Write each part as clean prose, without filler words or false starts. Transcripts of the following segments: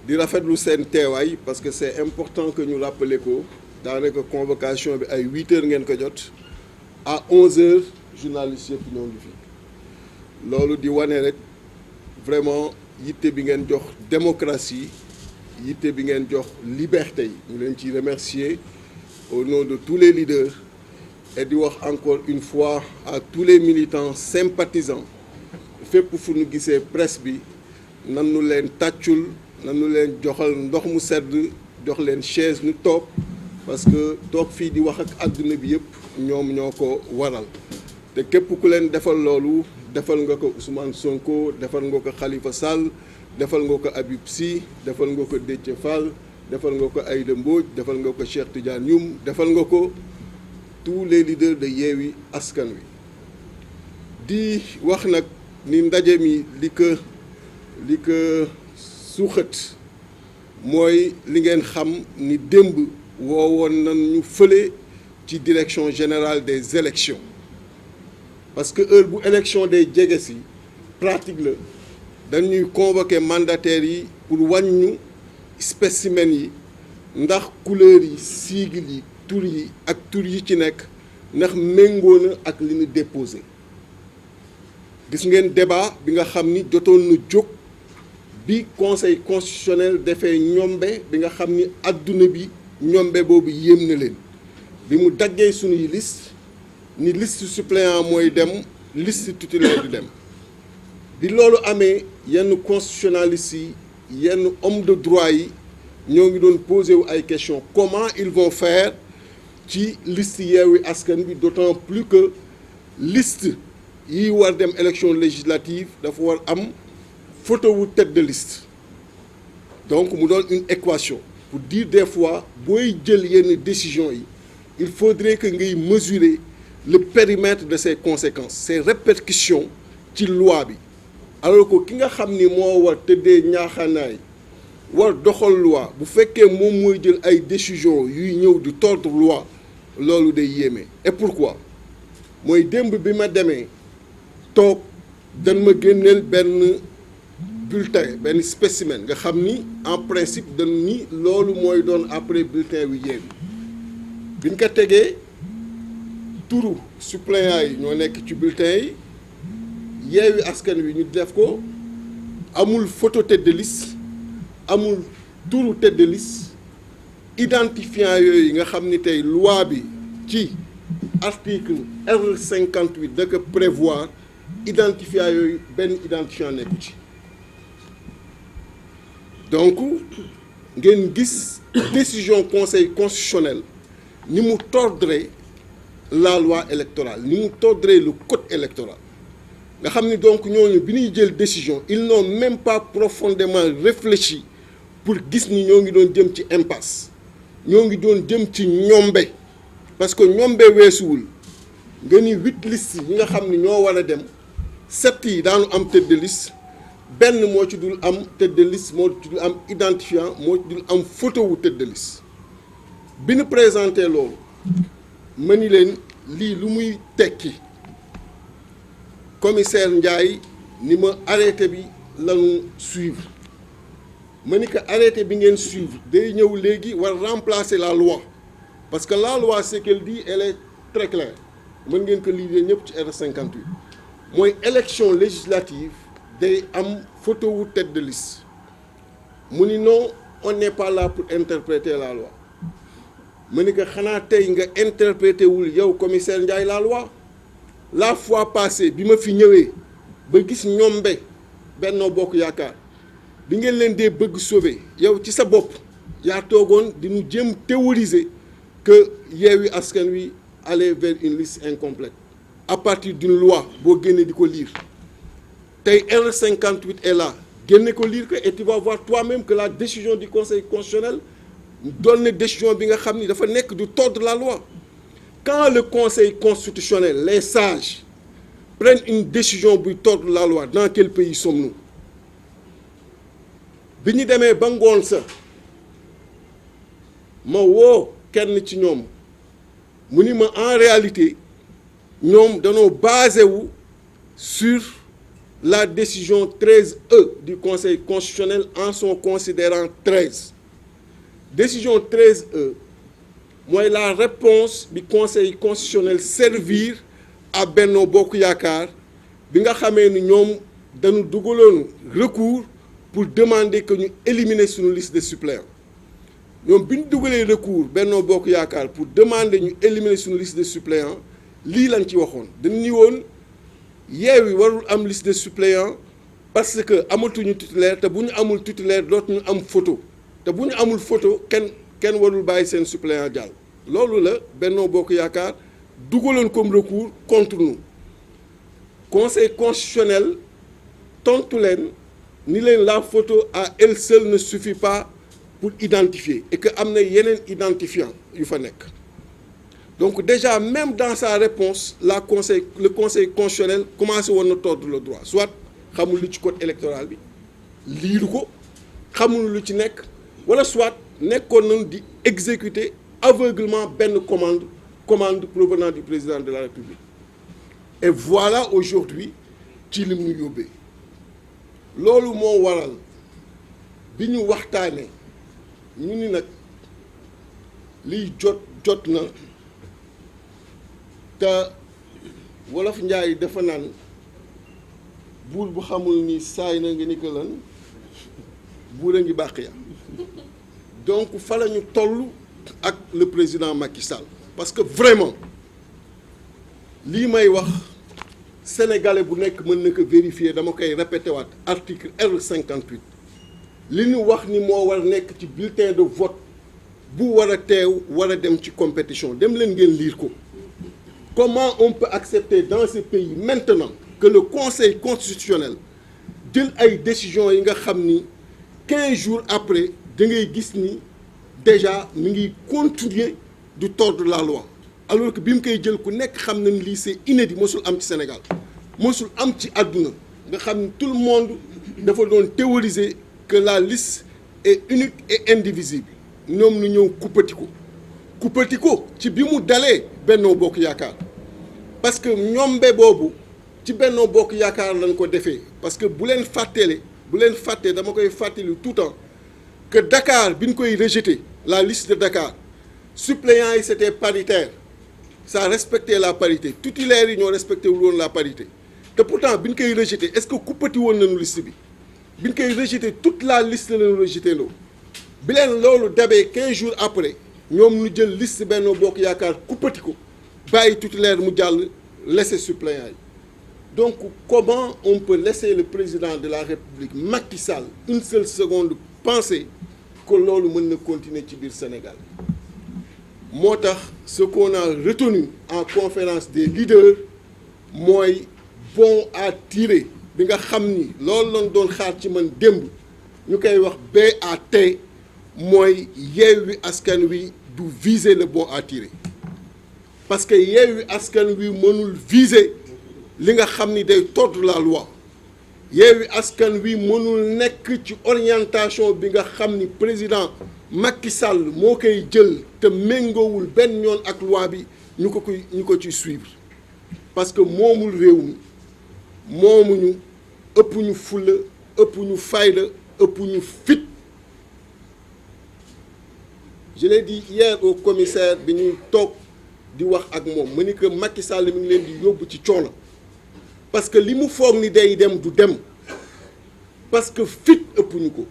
di rafetlu seen teewaay parce que c'est important que ñu rappeler ko daanaka convocation bi ay 8h ngeen ko jot à 11h journalistes yëpp ñoo ngi fi loolu di wane rek vraiment yitte bi ngeen jox démocratie yitte bi ngeen jox liberté yi ñu leen ci remercier au nom de tous les leaders et di wax encore une fois à tous les militants sympathisants fépp fu ñu gisee presse bi nanu leen tàccul nanu leen joxal ndox mu sedd jox leen chaise ñu toog parce que toog fii di wax ak àdduna bi yëpp ñoom ñoo ko waral te képp ku leen defal loolu defal nga ko Ousmane Sonko defal nga ko Khalifa Sall defal nga ko Habib Sy defal nga ko Déthié Fall defal nga ko Aïda Mbodj defal nga ko Cheikh Tidiane Youm defal nga ko tous les leaders de Yewwi Askan Wi di wax nag ni ndaje mi li ko suuxat mooy li ngeen xam ni démb woowoon nañu fële ci direction générale des élections parce que heure bu élection day jege si pratique la dañuy convoquer mandataires yi pour wàññu spécimen yi ndax couleur yi sigle yi tur yi ak tur yi ci nekk ndax méngoo na ak li ñu déposé gis ngeen débat bi nga xam ni jotoon na jóg bi conseil constitutionnel defee ñombe bi nga xam ni adduna bi ñombe boobu yéem na leen bi mu daggee suñuy liste ni liste suppléant mooy dem liste titulaire du dem bi loolu amee yenn constitutionnalistes yi yenn homme de droit yi ñoo ngi doon posé wu ay questions comment ils vont faire ci liste Yewwi Askan Wi d'autant plus que liste yi war dem élection législative dafa war am photo wu tête de liste donc mu doon une équation pour dire des fois booy jël yenn décisions yi il faudrait que ngay mesurer le périmètre de ses conséquences ses répercussions ci loi bi alors que ki nga xam ni moo war tëddee ñaaxanaay war doxal loi bu fekkee moom mooy jël ay décisions yuy ñëw di tordre loi loolu day yéeme. Et pourquoi mooy démb bi ma demee toog dañ ma génneel benn bulletin benn spécimen nga xam ni en principe dañ ni loolu mooy doon après bulletin wi Yewwi biñ ko tegee turu suppléants yi ñoo nekk ci bulletin yi Yewwi Askan Wi ñu def ko amul photo tête de liste amul turu tête de liste identifiant yooyu nga xam ni tey loi bi ci article R58 da ko prévoir identifiant yooyu benn identifiant nekku ci donc ngeen gis décision conseil constitutionnel ni mu tordre la loi électorale ni mu tordre le code électoral nga xam ni donc ñooñu bi ñuy jël décision ils n'ont même pas profondément réfléchi pour gis ni ñoo ngi doon jëm ci impasse ñoo ngi doon jëm ci ñombe parce que ñombe weesuwul nga ni 8 listes yi nga xam ni ñoo war a dem 7 yi daanu am tête de liste benn moo ci dul am tête de liste moo ci dul am identifiant moo ci dul am photo wu tête de liste bi ñu présenté loolu ma ni leen lii lu muy tekki commissaire Ndiaye ni ma arrêté bi lañu suivre ma ni que arrêté bi ngeen suivre day ñëw léegi war remplacer la loi parce que la loi ce qu'elle dit elle est très claire mën ngeen ko lire ñëpp ci R58 mooy élection législative day am photo wu tête de liste mu ni non on n'est pas là pour interpréter la loi ma ni que xanaa tey nga interprété wul yow commissaire Ndiaye la loi la fois passée bi ma fi ñëwee ba gis ñombe Benno Bokk Yaakaar bi ngeen leen dee bëgg sauver yow ci sa bopp yaa toogoon di ñu jéem théoriser que Yewwi Askan Wi allait vers une liste incomplète à partir d'une loi boo génnee di ko lire tey R58 est là génne ko lire que et tu vas voir toi-même que la décision du conseil constitutionnel doon na décision bi nga xam ni dafa nekk du tordre la loi quand le conseil constitutionnel les sages prennent une décision buy tordre la loi dans quel pays sommes-nous bi ñu demee ba ngoon sa ma woo kenn ci ñoom mu ni ma en réalité ñoom danoo basé wu sur la décision 13E du Conseil constitutionnel en son considérant 13 décision 13E mooy la réponse bi Conseil constitutionnel servir à Benno Bokk Yaakaar bi nga xamee ni ñoom dañu dugaloon recours pour demander que ñu éliminer suñu liste de suppléants ñoom bi ñu dugalee recours Benno Bokk Yaakaar pour demander ñu éliminer suñu liste de suppléants lii lañ ci waxoon dañu ni woon Yewwi warul am liste de suppléants parce que amatuñu titulaire te bu ñu amul titulaire dootuñu am photo te bu ñu amul photo kenn warul bàyyi seen suppléant jàll loolu la Benno Bokk Yaakaar dugaloon comme recours contre nous Conseil constitutionnel tontu leen ni leen la photo à elle seule ne suffit pas pour identifier et que am na yeneen identifiant yu fa nekk donc déjà même dans sa réponse le conseil constitutionnel commencé woon na tordre le droit soit xamul lu ci code électoral bi liiru ko xamul lu ci nekk wala soit nekkoon nañu di exécuter aveuglement benn commande provenant du président de la République et voilà aujourd'hui ci lim ñu yóbbee loolu moo waral bi ñu waxtaanee ñu ni nag liy jot na te wolof njaay dafa naan buur bu xamul ni saay na nga ni ko lan buur a ngi bàq ya donc fa la ñu toll ak le président Macky Sall parce que vraiment lii may wax sénégalais bu nekk mën na ko vérifier dama koy répété waat article R58 li ñu wax ni moo war nekk ci bulletin de vote bu war a teew war a dem ci compétition dem leen ngeen lire ko. Comment on peut accepter dans ce pays maintenant que le Conseil constitutionnel jël ay décisions yi nga xam ni 15 jours après da ngay gis ni déjà mi ngi continuer du tordre la loi alors que bi mu koy jël ku nekk xam na ni lii c'est inédit mosul am ci Sénégal mosul am ci àdduna nga xam ni tout le monde dafa doon théoriser que la liste est unique et indivisible ñoom ñu ñëw kuppati ko ci bi mu dalee Benno Bokk Yaakaar parce que ñombe boobu ci Benno Bokk Yaakaar lañ ko defee parce que bu leen fàttee dama koy fàttali tout le temps que Dakar bi ñu koy rejeté la liste de Dakar suppléants yi c'était paritaire ça respectait la parité titulaires yi ñoo respecté wul woon la parité te pourtant bi ñu koy rejeté est-ce que kuppati woon nañu liste bi ñu koy rejeté toute la liste lañu rejeté ndoo bi leen loolu dabee 15 jours après ñoom ñu jël liste Benno Bokk Yaakaar kuppati ko bàyyi titulaire mu jàll laisser suppléant yi donc comment on peut laisser le président de la République Macky Sall une seule seconde penser que loolu mën na continuer ci biir Sénégal moo tax ce qu'on a retenu en conférence des leaders mooy bon à tirer bi nga xam ni loolu lañ doon xaar ci man démb ñu koy wax BAT mooy Yewwi Askan Wi du viser le bon à tirer parce que Yewwi Askan Wi mënul viser li nga xam ni day tordre la loi Yewwi Askan Wi mënul nekk ci orientation bi nga xam ni président Macky Sall moo koy jël te méngoowul benn yoon ak loi bi ñu ko ci suivre parce que moomul réew mi moomuñu ëpp ñu fulla ëpp ñu fayda ëpp ñu fit. Je l'ai dit hier au commissaire bi ñuy toog di wax ak moom ma ni que Macky Sall mi ngi leen di yóbbu ci coono parce que li mu foog ni day dem du dem parce que fit ëpp ñu ko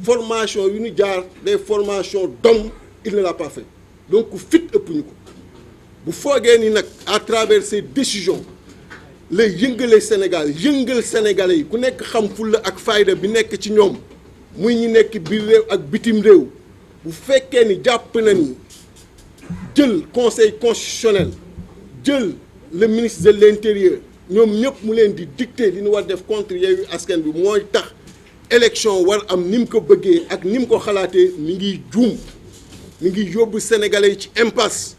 formation yu ñu jaar des formations d'hommes il ne l'a pas fait donc fit ëpp ñu ko bu foogee ni nag à travers ces décisions la yëngale Sénégal yëngal sénégalais yi ku nekk xam fulla ak fayda bi nekk ci ñoom muy ñi nekk biir réew ak bitim réew bu fekkee ni jàpp na ni jël conseil constitutionnel jël le ministre de l'intérieur ñoom ñëpp mu leen di dicter li ñu war def contre Yewwi Askan Wi mooy tax élection war am ni mu ko bëggee ak ni mu ko xalaatee mi ngi juum mi ngi yóbbu sénégalais yi ci impasse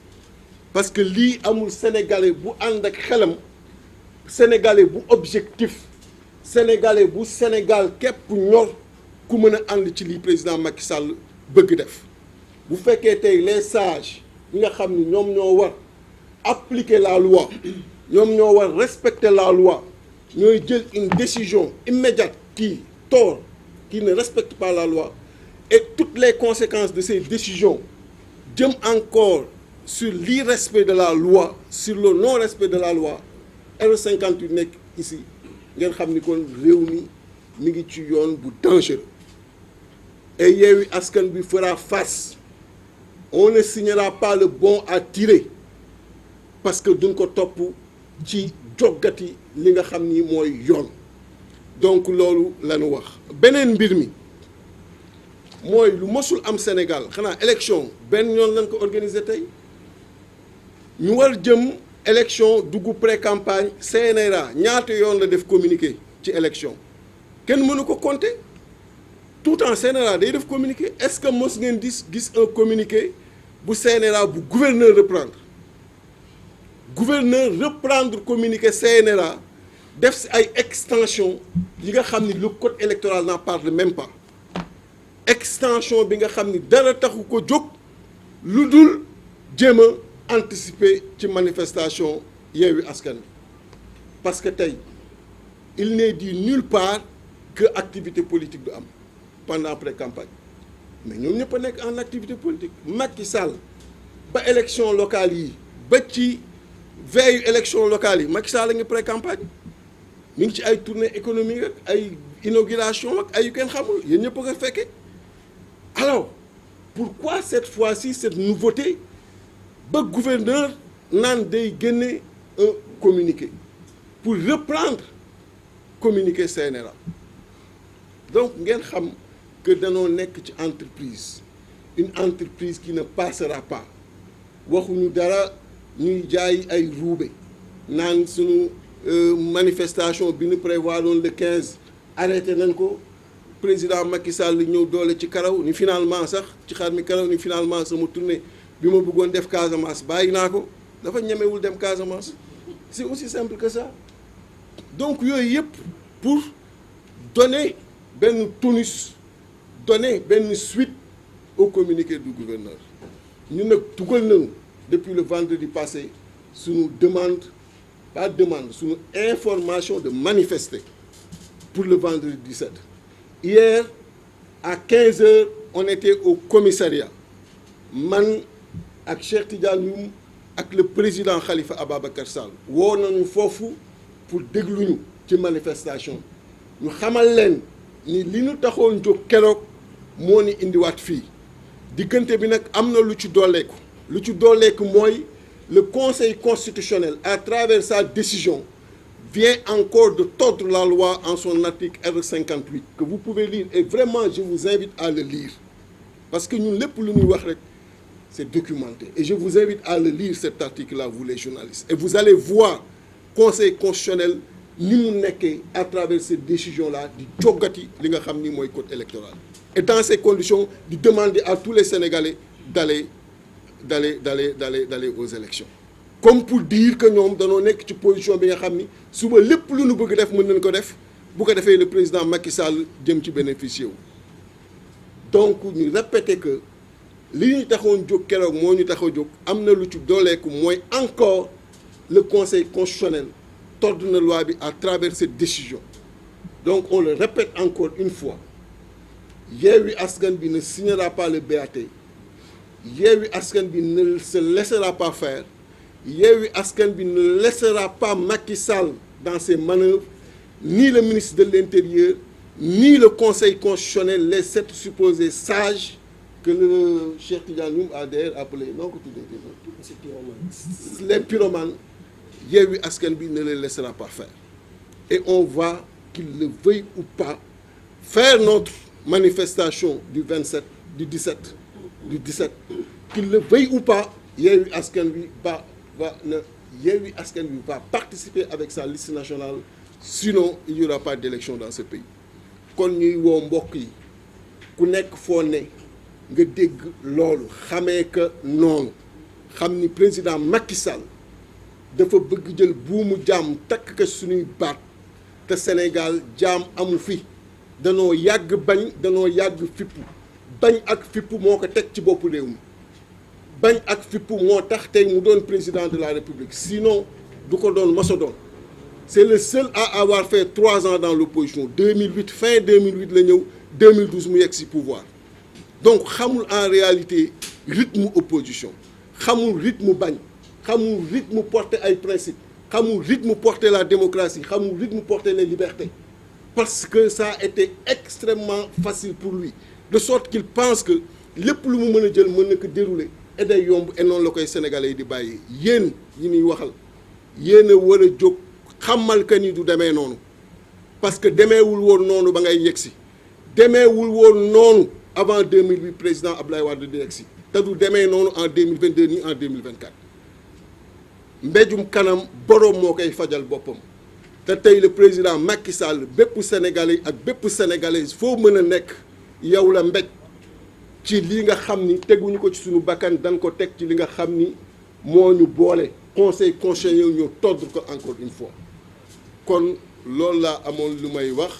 parce que lii amul sénégalais bu ànd ak xelam sénégalais bu objectif sénégalais bu Sénégal képp ñor ku mën a ànd ci lii président Macky Sall bëgg def bu fekkee tey les sages ñi nga xam ni ñoom ñoo war appliquer la loi ñoom ñoo war respecter la loi ñooy jël une décision immédiate qui ne respecte pas la loi et toutes les conséquences de ces décisions jëm encore sur l'irrespect de la loi sur le non-respect de la loi R58 nekk ici ngeen xam ni kon réew mi ngi ci yoon bu dangereux et Yewwi Askan Wi fera face. On ne signera pas le bon à tirer parce que duñ ko topp ci joggati li nga xam ni mooy yoon donc loolu la ñu wax. beneen mbir mi mooy lu mosul am Sénégal xanaa élection benn yoon lañ ko organiser tey ñu war jëm élection dugg pré-campagne CNRA ñaata yoon la def communiqué ci élection kenn mënu ko compter tout en CNRA day def communiqué est-ce que mos ngeen gis un communiqué bu CNRA bu gouverneur reprendre communiqué CNRA def si ay extension yi nga xam ni le code électoral n'en parle même pas extension bi nga xam ni dara taxu ko jóg lu dul jéem a anticiper ci manifestation Yewwi Askan Wi parce que tey il n'est dit nulle part que activité politique du am pendant pré-campagne mais ñoom ñëpp a nekk en activité politique Macky Sall ba élection locale yi ba ci veille élection locale yi Macky Sall la ngi pré-campagne mi ngi ci ay tournée économique ak ay inauguration ak ay yu kenn xamul yéen ñëpp a ko fekkee alors pourquoi cette fois-ci cette nouveauté ba gouverneur naan day génne un communiqué pour reprendre communiqué CNRA donc ngeen xam que danoo nekk ci une entreprise qui ne passera pas waxuñu dara ñuy jaay ay ruube naan suñu manifestation bi ñu prévoir woon le 15 arrêté nañ ko président Macky Sall ñëw doole ci karaw ni finalement sax ci xar mi karaw ni finalement sama tournée bi ma bëggoon def Casamance bàyyi naa ko dafa ñemewul dem Casamance c'est aussi simple que ça donc yooyu yëpp pour donner benn tonus donner benn suite au communiqué du gouverneur ñu nag tugal nañu depuis le vendredi passé suñu suñu information de manifester pour le vendredi 17 hier à 15 heures on était au commissariat man ak Cheikh Tidiane Youm ak le président Khalifa Ababacar Sall woo nañu foofu pour dégluñu ci manifestation ñu xamal leen ni li ñu taxoon jóg keroog moo ni indiwaat fii diggante bi nag am na lu ci dooleeku mooy le Conseil constitutionnel à travers sa décision vient encore de tordre la loi en son article R58 que vous pouvez lire et vraiment je vous invite à le lire parce que ñun lépp lu ñuy wax rek c'est documenté et je vous invite à le lire cet article-là vous les journalistes et vous allez voir Conseil constitutionnel ni mu nekkee à travers cette décision-là di joggati li nga xam ni mooy code électoral et dans ces conditions di demander à tous les Sénégalais d'aller aux élections comme pour dire que ñoom danoo nekk ci position bi nga xam ni suba lépp lu nu bëgg def mën nañ ko def bu ko defee le président Macky Sall jëm ci bénéficier wu donc ñu répéter que li ñu taxoon jóg keroog moo ñu tax a jóg am na lu ci dooleeku mooy encore le Conseil constitutionnel tord na loi bi à travers cette décision donc on le répète encore une fois Yewwi Askan Wi ne signera pas le BAT Yewwi Askan Wi ne se laissera pas faire Yewwi Askan Wi ne laissera pas Macky Sall dans ses manœuvres ni le ministre de l'Intérieur ni le Conseil constitutionnel les 7 supposés sages que le Cheikh Tidiane Youm a d'ailleurs appelé non ko tuddee les pyromanes Yewwi Askan Wi ne les laissera pas faire et on va qu'il le veuille ou pas faire notre manifestation du 17 qu'il le veuille ou pas Yewwi Askan Wi Yewwi Askan Wi va participer avec sa liste nationale sinon il n'y aura pas d'élection dans ce pays kon ñuy woo mbokk yi ku nekk foo ne nga dégg loolu xamee que noonu xam ni président Macky Sall dafa bëgg jël buumu jaam takk ko suñuy baat te Sénégal jaam amu fi danoo yàgg bañ danoo yàgg fippu bañ ak fippu moo ko teg ci boppu réew mi bañ ak fippu moo tax tey mu doon président de la République sinon du ko doon mos a doon c'est le seul à avoir fait 3 ans dans l'opposition 2008 fin 2008 la ñëw 2012 mu yegg si pouvoir donc xamul en réalité rythme opposition xamul rythme bañ xamul rythme porter ay principes xamul rythme porter la démocratie xamul rythme porter les libertés parce que ça a été extrêmement facile pour lui de sorte qu'il pense que lépp lu mu mën a jël mën na ko dérouler et day yomb et noonu la koy sénégalais yi di bàyyi yéen yi ñuy waxal yéen a war a jóg xamal que ni du demee noonu parce que demeewul woon noonu ba ngay yegsi demeewul woon noonu avant 2008 président Abdoulaye Wade di yegsi te du demee noonu en 2022 ni en 2024 mbéjum kanam boroom moo koy fajal boppam te tey le président Macky Sall bépp sénégalais ak bépp sénégalaise foo mën a nekk yow la mbéj ci li nga xam ni teguñu ko ci suñu bakkan dañ ko teg ci li nga xam ni moo ñu boole conseil constitutionnel ñoo todd ko encore une fois kon loolu laa amoon lu may wax